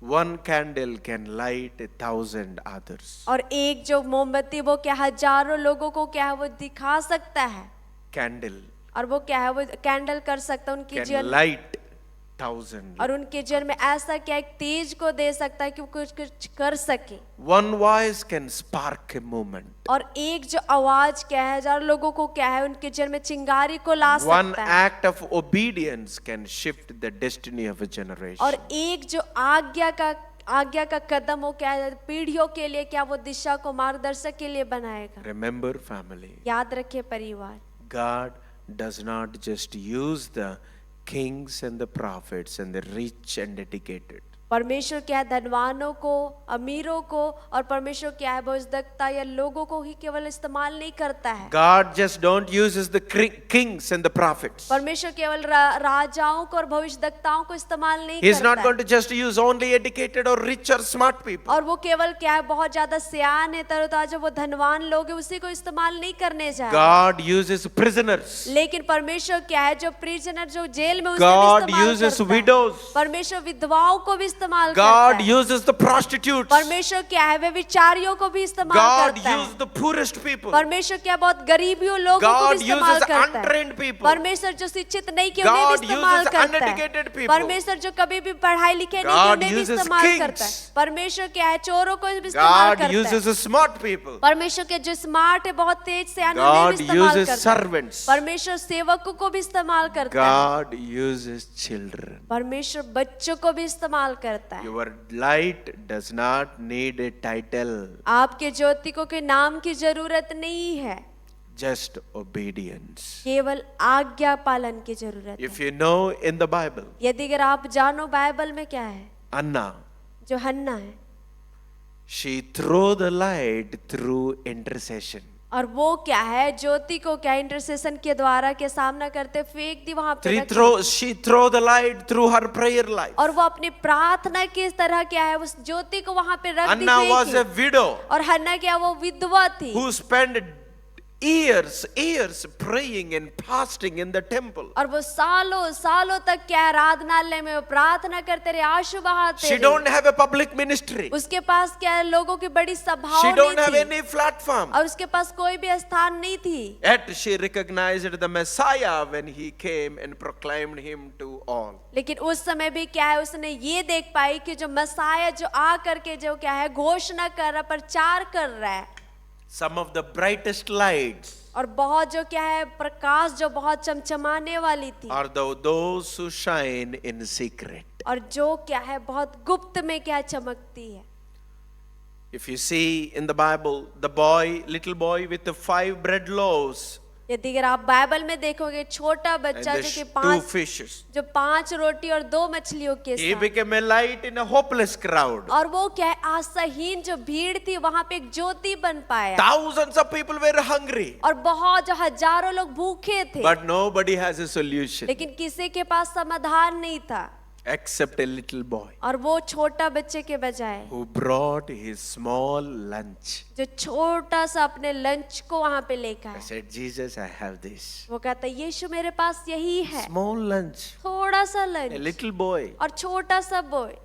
One candle can light 1,000 others. और एक जो मोमबत्ती वो क्या हजारों लोगों को क्या है वो दिखा सकता है, Candle और वो क्या है वो कैंडल कर सकता है उनके can जीवन, light 1,000. और उनके जीवन में ऐसा क्या एक तेज को दे सकता है कि वो कुछ कर सके। One voice can spark a movement. और एक जो आवाज क्या है हजारों लोगों को क्या है उनके जीवन में चिंगारी को ला One सकता है। act of obedience can shift the destiny of a generation. और एक जो आज्ञा का कदम हो क्या है पीढ़ियों के लिए क्या वो दिशा को मार्गदर्शक के लिए बनाएगा। Remember, family, याद रखिए परिवार, God does not just use the kings and the prophets and the rich and educated. परमेश्वर क्या है धनवानों को, अमीरों को, और परमेश्वर क्या है भविष्यवक्ता या लोगों को ही केवल इस्तेमाल नहीं करता है। God just don't uses the kings and the prophets. परमेश्वर केवल राजाओं को और भविष्यवक्ताओं को इस्तेमाल नहीं He is not करता going है। to just use only educated or rich or smart people. और वो केवल क्या है बहुत ज्यादा सियान है तरोताजा वो धनवान लोग है उसी को इस्तेमाल नहीं करने जा रहे। God uses prisoners. लेकिन परमेश्वर क्या है जो प्रिजनर जो जेल में उसे God भी इस्तेमाल uses करता है। widows. परमेश्वर विधवाओं को भी इस्तेमाल करता God है। uses the prostitutes. परमेश्वर क्या है वे विचारियों को भी इस्तेमाल God करता है। uses the poorest people. परमेश्वर क्या बहुत गरीबियों लोगों को God भी इस्तेमाल uses करता है। untrained people. परमेश्वर जो शिक्षित नहीं किए उन्हें भी God इस्तेमाल uses करता uneducated है। people. परमेश्वर जो कभी भी पढ़ाई लिखे नहीं God किए उन्हें भी uses इस्तेमाल kings. करता है। परमेश्वर क्या है चोरों को भी इस्तेमाल God करता है। uses smart people. परमेश्वर के जो स्मार्ट है बहुत तेज से उन्हें God भी इस्तेमाल uses करता है। servants. परमेश्वर सेवकों को भी इस्तेमाल करता है। God uses children. परमेश्वर बच्चों को भी इस्तेमाल करता है। Your light does not need a title, आपके ज्योति को के नाम की जरूरत नहीं है, just obedience. केवल आज्ञा पालन की जरूरत है। If you know in the Bible, यदि अगर आप जानो बाइबल में क्या है, Anna, जो हन्ना है she threw the light through intercession. और वो क्या है, ज्योति को क्या इंटरसेशन के द्वारा के सामना करते फेंक दी वहां पे रख दी। She throw the light through her prayer life. और वो अपनी प्रार्थना की तरह क्या है उस ज्योति को वहां पे रख दी, Anna was फेंकी। a widow और हन्ना क्या, वो विधवा थी who spent years praying and fasting in the temple. और वो सालों सालों तक क्या आराधनालय में वो प्रार्थना करते रहे, आंसू बहाते She रहे। don't have a public ministry. उसके पास क्या है, लोगों की बड़ी सभाओं She don't नहीं have थी any platform. और उसके पास कोई भी स्थान नहीं थी। Yet she recognized the Messiah when he came and proclaimed him to all. लेकिन उस समय भी क्या है, उसने ये देख पाई कि जो मसाया जो आ करके जो क्या है घोषणा कर रहा, प्रचार कर रहा है, Some of the brightest lights और बहुत जो क्या है प्रकाश जो बहुत चमचमाने वाली थी, are those who shine in secret. और जो क्या है बहुत गुप्त में क्या चमकती है। If you see in the Bible, the little boy with the 5 bread loaves यदि अगर आप बाइबल में देखोगे, छोटा and बच्चा the जो कि 2 5 fishes, जो 5 रोटी और 2 मछलियों के he साथ, became a light in a hopeless crowd. और वो क्या है आशाहीन जो भीड़ थी वहां पे एक ज्योति बन पाया, Thousands of people were hungry, और बहुत जो हजारों लोग भूखे थे, but nobody has a solution लेकिन किसी के पास समाधान नहीं था except a little boy और वो छोटा बच्चे के बजाय who brought his small lunch. जो छोटा सा अपने लंच को वहां पे लेकर I आया। said, Jesus, I have this. वो कहता यीशु मेरे पास यही है, Small lunch. थोड़ा सा A लंच little boy. और छोटा सा बोय।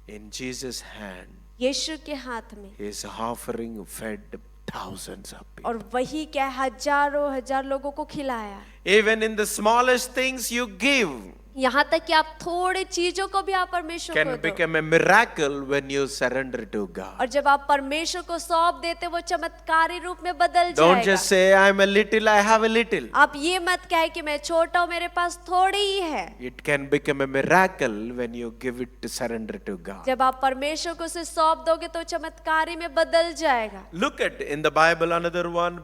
In Jesus' hand, यीशु के हाथ में, his offering fed thousands of people. और वही क्या हजारों हजार लोगों को खिलाया। Even in the smallest things you give यहाँ तक कि आप थोड़े चीजों को भी आप परमेश्वर को can दो, become a miracle when you surrender to God. और जब आप परमेश्वर को सौंप देते वो चमत्कारी रूप में बदल Don't जाएगा। just say, I'm a little, I have a little. आप ये मत कहे कि मैं छोटा हूँ मेरे पास थोड़ी ही है। It can become a miracle when you give it to surrender to God. जब आप परमेश्वर को उसे सौंप दोगे तो चमत्कारी में बदल जाएगा। Look at in the Bible another one,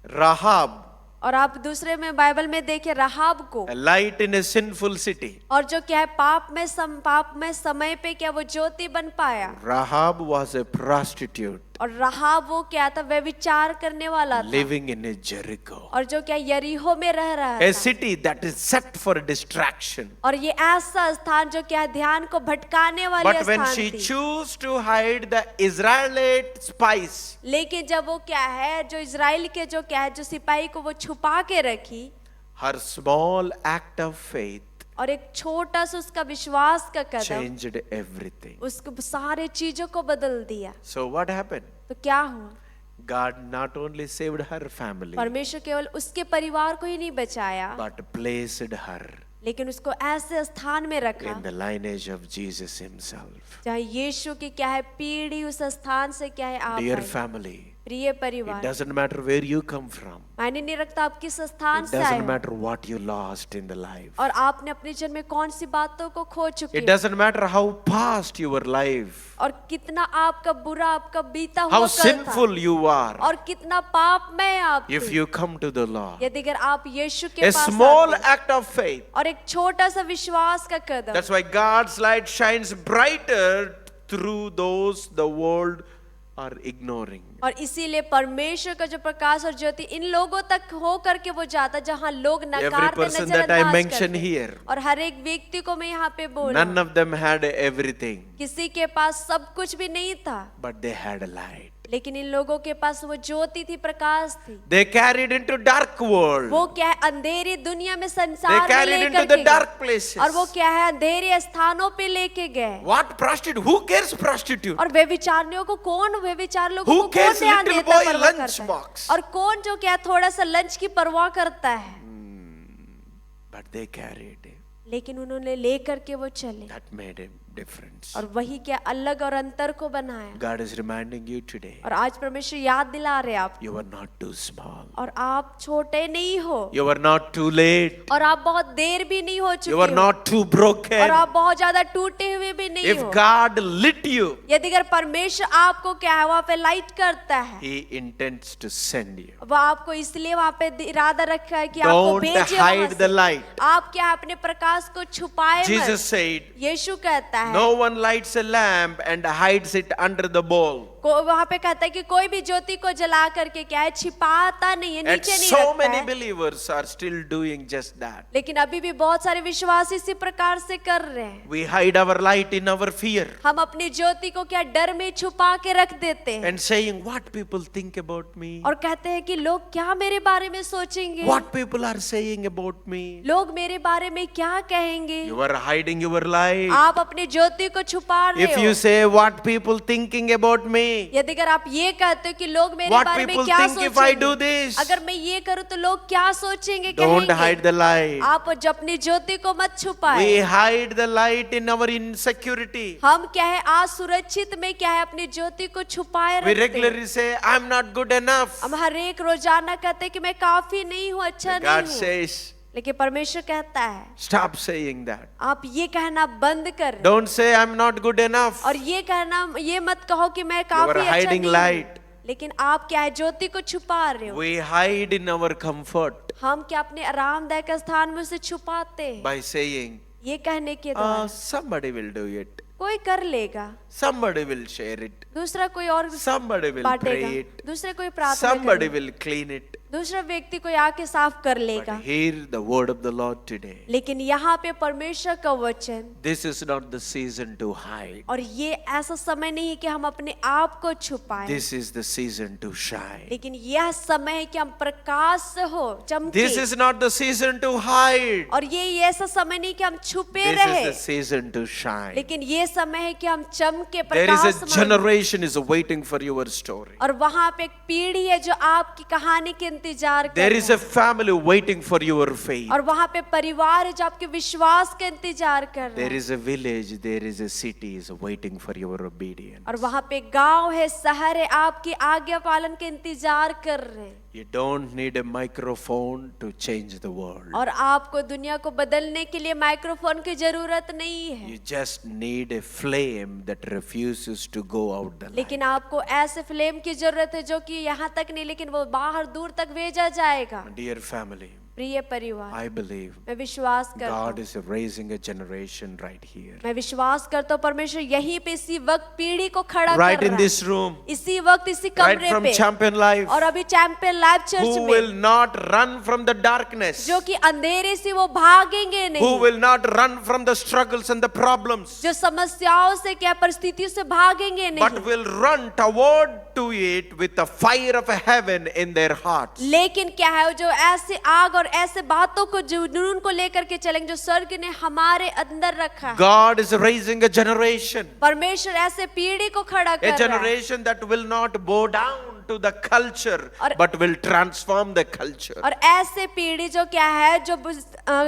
Rahab, और आप दूसरे में बाइबल में देखे राहाब को, a light in a sinful city. और जो क्या है पाप में समय पे क्या वो ज्योति बन पाया। Rahab was a prostitute और राहाब वो क्या था, व्यभिचार करने वाला था, living in a Jericho, और जो क्या यरीहो में रह रहा a था, city that is set for distraction. और ये ऐसा स्थान जो क्या ध्यान को भटकाने वाली But when स्थान she थी। chose to hide the Israelite spies, लेकिन जब वो क्या है जो इजराइल के जो क्या है जो सिपाही को वो छुपा के रखी, her small act of faith और एक छोटा सा उसका विश्वास का कदम changed everything. उसको सारे चीजों को बदल दिया। So what happened? तो क्या हुआ, God not only saved her family, परमेश्वर केवल उसके परिवार को ही नहीं बचाया, but placed her लेकिन उसको ऐसे स्थान में रखा in the lineage of Jesus himself. जहाँ यीशु की क्या है पीढ़ी उस स्थान से क्या है आप Dear आई। family, प्रिय it परिवार, doesn't matter where you come from. मायने नहीं रखता आप किस स्थान It से आए doesn't हो, matter what you lost in the life. और आपने अपने जन्म में कौन सी बातों को खो चुके It हो, doesn't matter how past your life, और कितना आपका बुरा आपका बीता हुआ how कल था, sinful you are. और कितना पाप में आप If थे। you come to the Lord, यदि अगर आप यीशु के a पास small आते हैं, act of faith. और एक छोटा सा विश्वास का कदम, That's why God's light shines brighter through those the world are ignoring. और इसीलिए परमेश्वर का जो प्रकाश और ज्योति इन लोगों तक हो करके वो जाता जहां लोग Every नकारते person that I नजरअंदाज mention करते हैं। here, और हर एक व्यक्ति को मैं यहाँ पे बोला, none of them had everything, किसी के पास सब कुछ भी नहीं था, but they had a light. लेकिन इन लोगों के पास वो ज्योति थी, प्रकाश थी। They carried into dark world. वो क्या है अंधेरी दुनिया में They संसार में carried लेकर into the के dark गए, places. और वो क्या है अंधेरे स्थानों पे लेके गए। What prostitute? Who cares prostitute? और व्यभिचारियों को कौन, व्यभिचार लोगों Who को कौन cares ध्यान little देता है, boy परवाह lunch करता है? box? और कौन जो क्या थोड़ा सा लंच की परवाह करता है, But they carried it. लेकिन उन्होंने लेकर के वो चले, That made a difference. और वही क्या अलग और अंतर को बनाया। God is reminding you today, और आज परमेश्वर याद दिला रहे आप, you are not too small. और आप छोटे नहीं हो, You are not too late. और आप बहुत देर भी नहीं हो चुके You are हो, not too broken. और आप बहुत ज्यादा टूटे हुए भी नहीं If हो। God lit you, यदि अगर परमेश्वर आपको क्या है वहाँ पे लाइट करता है, He intends to send you. वो आपको इसलिए वहाँ पे इरादा रखा है कि आपको Don't भेजे वहाँ hide से। the light. आप क्या अपने प्रकाश को छुपाए Jesus मत। said, यीशु कहता है। No one lights a lamp and hides it under the bowl. वहां पे कहता है कि कोई भी ज्योति को जला करके क्या है, छिपाता नहीं है, And नीचे नहीं so रखता many है। believers are still doing just that. लेकिन अभी भी बहुत सारे विश्वासी इसी प्रकार से कर रहे हैं। We hide our light in our fear हम अपनी ज्योति को क्या डर में छुपा के रख देते हैं, and saying, what people think about me, और कहते हैं कि लोग क्या मेरे बारे में सोचेंगे, what people are saying about me. लोग मेरे बारे में क्या कहेंगे। You are hiding your light. आप अपनी ज्योति को छुपा रहे If हो। you say, what people thinking about me, यदि अगर आप ये कहते हो कि लोग मेरे what बारे में people क्या think if I do सोचेंगे, this, अगर मैं ये करूँ तो लोग क्या सोचेंगे, don't कहेंगे। hide the light. आप अपनी ज्योति को मत We छुपाए। hide the light in our insecurity. हम क्या है असुरक्षित में क्या है अपनी ज्योति को छुपाए We रखते हैं। regularly say, I'm not good enough. हम हर एक रोजाना कहते हैं कि मैं काफी नहीं हूँ, अच्छा God नहीं हूँ, says, लेकिन परमेश्वर कहता है stop saying that. आप ये कहना बंद कर, Don't say, I'm not good enough. और ये कहना ये मत कहो कि मैं You काफी are अच्छा hiding नहीं light. हूँ, लेकिन आप क्या है ज्योति को छुपा रहे हो। We hide in our comfort हम क्या अपने आरामदायक स्थान में उसे छुपाते हैं, by saying, ये कहने के द्वारा somebody will do it. कोई कर लेगा, Somebody will share it. दूसरा कोई और Somebody will pray बांटेगा, it. दूसरा कोई प्रार्थना Somebody करेगा, will clean it. दूसरा व्यक्ति कोई आके साफ कर लेगा। But hear the word of the Lord today. लेकिन यहाँ पे परमेश्वर का वचन, This is not the season to hide. और ये ऐसा समय नहीं है कि हम अपने आप को छुपाएं, This is the season to shine. लेकिन यह समय है कि हम प्रकाश से हो चमके। This is not the season to hide. और ये ऐसा समय नहीं कि हम छुपे This रहे, is the season to shine. लेकिन ये समय है कि हम चमके There is a प्रकाशमान। generation is waiting for your story. और वहां पे एक पीढ़ी है जो आपकी कहानी के इंतजार कर There रहा is a है, family waiting for your faith. और वहां पे परिवार है जो आपके विश्वास का इंतजार कर रहा There है, is a village, there is a city is waiting for your obedience. और वहां पे गांव है, शहर है, आपकी आज्ञा पालन के इंतजार कर रहे हैं। You don't need a microphone to change the world. और आपको दुनिया को बदलने के लिए माइक्रोफोन की जरूरत नहीं है, You just need a flame that refuses to go out the light. लेकिन आपको ऐसे फ्लेम की जरूरत है जो कि यहाँ तक नहीं, लेकिन वो बाहर दूर तक भेजा जाएगा। Dear family, प्रिय परिवार, I believe मैं विश्वास करता God हूँ, is raising a generation right here. मैं विश्वास करता हूँ परमेश्वर यहीं पे इसी वक्त पीढ़ी को खड़ा Right कर in रहा this है, room, इसी वक्त इसी right कमरे from पे, Champion Life, और अभी चैंपियन लाइव चर्च who में, will not run from the darkness, जो कि अंधेरे से वो भागेंगे who नहीं, will not run from the struggles and the problems, जो समस्याओं से क्या परिस्थितियों से भागेंगे but नहीं, will run toward to it with the fire of heaven in their hearts. लेकिन क्या है जो ऐसे आग और ऐसे बातों को जुनून को लेकर के चलेंगे जो स्वर्ग ने हमारे अंदर रखा है। God is raising a generation, परमेश्वर ऐसे पीढ़ी को खड़ा a कर रहा है, generation that will not bow down to the culture, और- but will transform the culture. और ऐसे पीढ़ी जो क्या है जो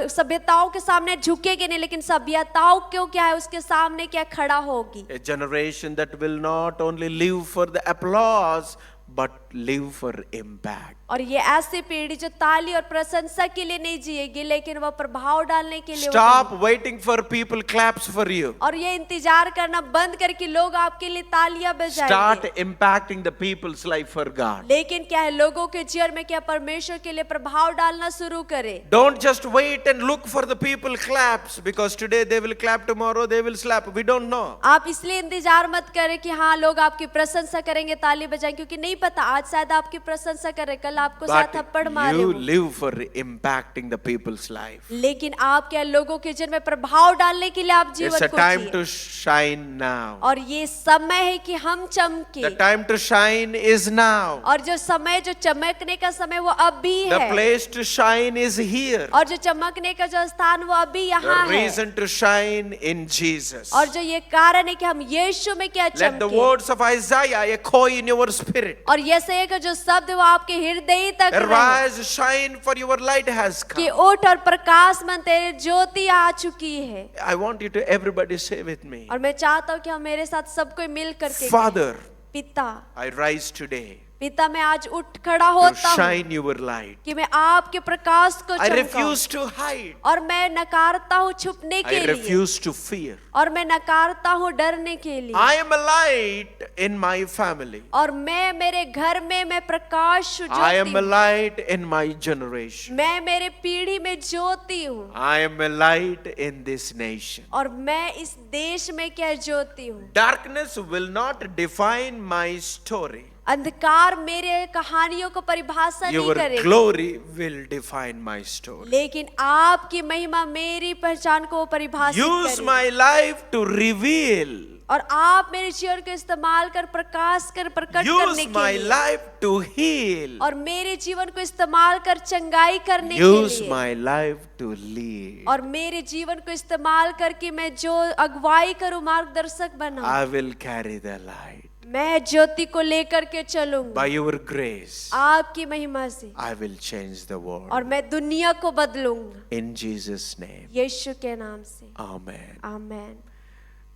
सभ्यताओं के सामने झुकेगी नहीं, लेकिन सभ्यताओं क्यों क्या है उसके सामने क्या खड़ा होगी। A generation that will not only live for the applause, but live for impact. और ये ऐसी पीढ़ी जो ताली और प्रशंसा के लिए नहीं जिएगी, लेकिन वह प्रभाव डालने के लिए Stop waiting for people claps for you. और ये इंतजार करना बंद करके लोग आपके लिए तालियां Start बजाएंगे, impacting the people's life for God. लेकिन क्या है लोगों के जीवन में क्या परमेश्वर के लिए प्रभाव डालना शुरू करें। Don't just wait and look for the people claps, because today they will clap, tomorrow they will slap. We don't know. आप इसलिए इंतजार मत करें कि हाँ लोग आपकी प्रशंसा करेंगे, ताली बजाएंगे, क्योंकि नहीं पता आज शायद आपकी प्रशंसा करें, कल आपको शायद थप्पड़ But मारे you हो। live for impacting the people's life. लेकिन आप क्या लोगों के जीवन में प्रभाव डालने के लिए आप It's जीवन a को time जिए। to shine now. और ये समय है कि हम चमके, The time to shine is now. और जो समय जो चमकने का समय वो अभी The है, place to shine is here. और जो चमकने का जो स्थान वो अभी यहाँ The है, reason to shine in Jesus. और जो ये कारण है कि हम यीशु में क्या Let the चमके, words of Isaiah echo in your spirit. और यशयाह का जो शब्द है वो आपके हृदय तक रहे, Arise, shine, for your light has कि come. उठ और प्रकाश मन तेरे ज्योति आ चुकी है। I want you to everybody say with me, और मैं चाहता हूँ कि हम मेरे साथ सबको मिल करके Father, पिता, I rise today पिता मैं आज उठ खड़ा to होता हूँ shine your light. कि मैं आपके प्रकाश को I चमकाऊं, refuse to hide. और मैं नकारता हूँ छुपने I के लिए, refuse to fear. और मैं नकारता हूँ डरने के लिए। I am a light in my family. और मैं मेरे घर में मैं प्रकाश हूँ, I ज्योति am a हूँ। light in my generation. मैं मेरे पीढ़ी में ज्योति हूँ I am a light in this nation. और मैं इस देश में क्या ज्योति हूँ। Darkness will not define my story. अंधकार मेरे कहानियों को परिभाषा नहीं Your करेगा, glory will define my story. लेकिन आपकी महिमा मेरी पहचान को परिभाषित Use करेगी। my life to reveal. और आप मेरे जीवन को इस्तेमाल कर प्रकाश कर प्रकट करने Use के my लिए life to heal. और मेरे जीवन को इस्तेमाल कर चंगाई करने के Use लिए my life to lead. और मेरे जीवन को इस्तेमाल करके मैं जो अगुवाई करूं, मार्गदर्शक बनाऊं, I will carry the light. मैं ज्योति को लेकर के चलूंगा। By your grace, आपकी महिमा से I will change the world. और मैं दुनिया को बदलूंगा In Jesus' name. यीशु के नाम से, Amen. आमेन।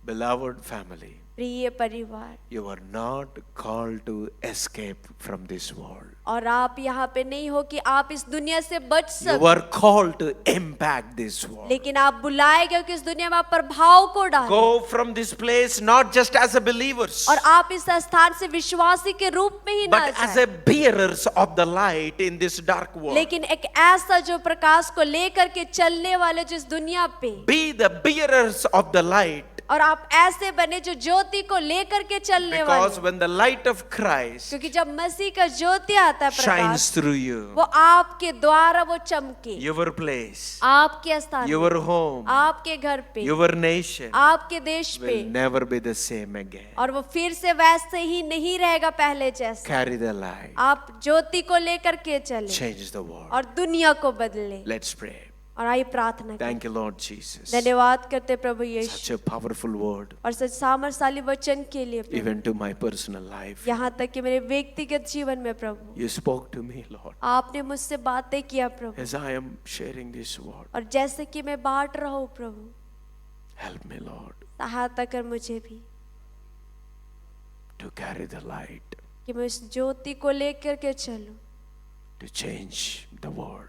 Beloved family, प्रिय परिवार, you are not called to escape from this world. और आप यहाँ पे नहीं हो कि आप इस दुनिया से बच You सको, are called to impact this world. लेकिन आप बुलाए गए हो कि इस दुनिया में आप प्रभाव को डालें Go from this place not just as a believers, और आप इस स्थान से विश्वासी के रूप में ही ना but as जाएं, a bearers of the light in this dark world. लेकिन एक ऐसा जो प्रकाश को लेकर के चलने वाले जो इस दुनिया पे, Be the bearers of the light. और आप ऐसे बने जो ज्योति को लेकर के चलने Because वाले, when the light of Christ क्योंकि जब मसीह का ज्योति आता है shines प्रकाश, through you, वो आपके द्वारा वो चमके, your place, आपके स्थान, your home, आपके घर पे, your nation आपके देश पे, will never be the same again. और वो फिर से वैसे ही नहीं रहेगा पहले जैसा। Carry the light. आप ज्योति को लेकर के चले Change the world. और दुनिया को बदले। Let's pray. और आइए प्रार्थना करें। Thank you, Lord Jesus. धन्यवाद करते प्रभु Such Yeshu, a powerful word, और सच सामर्थ्यशाली वचन के लिए प्रभु, even to my personal life. यहाँ तक कि मेरे व्यक्तिगत जीवन में प्रभु You spoke to me, Lord, आपने मुझसे बातें किया प्रभु, as I am sharing this word. और जैसे कि मैं बांट रहा हूँ प्रभु, Help me, Lord, सहायता कर मुझे भी to carry the light, कि मैं इस ज्योति को लेकर के चलूं, to change the world.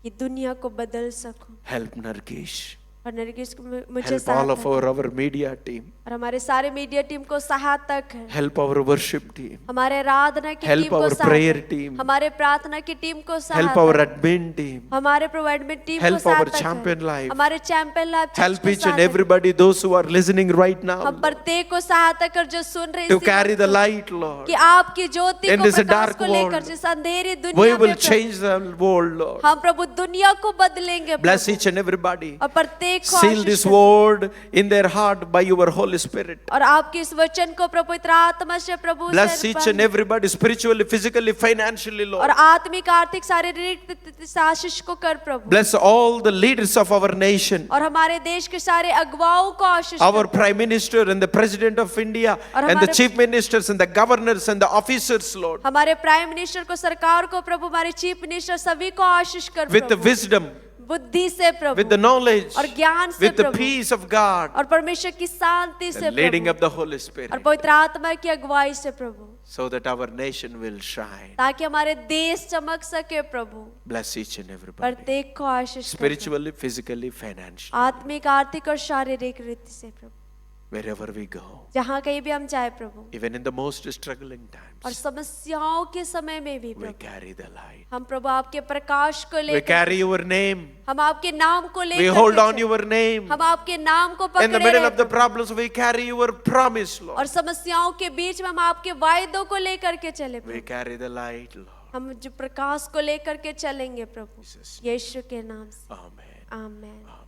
कि दुनिया को बदल सकूं। Help Nargish. और नरगिस को मुझे Help all of सहायता, our media team. और हमारे सारे मीडिया टीम को सहायता कर, Help our worship team. हमारे आराधना की Help टीम को our सहायता, prayer team. हमारे प्रार्थना की टीम को Help सहायता, our admin team. हमारे प्रोवाइडमेंट टीम को Help our सहायता champion कर, life. हमारे चैंपियन लाइफ चर्च Help को each and सहायता everybody, those who are listening right कर, now, हम प्रत्येक को सहायता कर जो सुन रहे to इसी carry वक्त, the light, Lord. कि आपकी ज्योति In को this प्रकाश dark को लेकर world, जिस अंधेरी We दुनिया will में change the world, Lord. हम प्रभु दुनिया को बदलेंगे Bless Prabhu, each and everybody. और प्रत्येक को Seal आशीष this कर, word in their heart by your Holy Spirit. और आपके इस वचन को प्रभु पवित्र आत्मा से प्रभु Bless से each and everybody spiritually, physically, financially, और Lord. आत्मिक आर्थिक शारीरिक से आशीष को कर प्रभु, Bless all the leaders of our nation, और हमारे देश के सारे अगुवाओं को आशीष our कर, Prime Minister and the President of India, और and the हमारे- Chief Ministers and the governors and the officers, Lord, हमारे प्राइम मिनिस्टर को, सरकार को प्रभु, हमारे चीफ मिनिस्टर सभी को आशीष कर with the प्रभु, wisdom, बुद्धि से प्रभु, with the knowledge, और ज्ञान से with the Prabhu, peace of God, और परमेश्वर की शांति से the leading Prabhu, of the Holy Spirit, और पवित्र आत्मा की अगुवाई से प्रभु, so that our nation will shine. ताकि हमारे देश चमक सके प्रभु। Bless each and everybody, प्रत्येक को आशीष कर प्रभु, spiritually, physically, financially, आत्मिक आर्थिक और शारीरिक रीति से प्रभु, wherever we go, जहाँ कहीं भी हम जाए प्रभु, even in the most struggling और times, समस्याओं के समय में भी we Prabhu, carry the light. हम प्रभु आपके प्रकाश को We लेकर, carry your name. हम आपके नाम को We लेकर hold के on चलें। your name. हम आपके नाम को In the पकड़े middle रहे of the Prabhu. problems, we carry your promise, Lord. और समस्याओं के बीच में हम आपके वायदों को लेकर के चले We Prabhu, carry the light, Lord. हम जो प्रकाश को लेकर के चलेंगे प्रभु, Jesus. यीशु के नाम से, Amen. आमेन।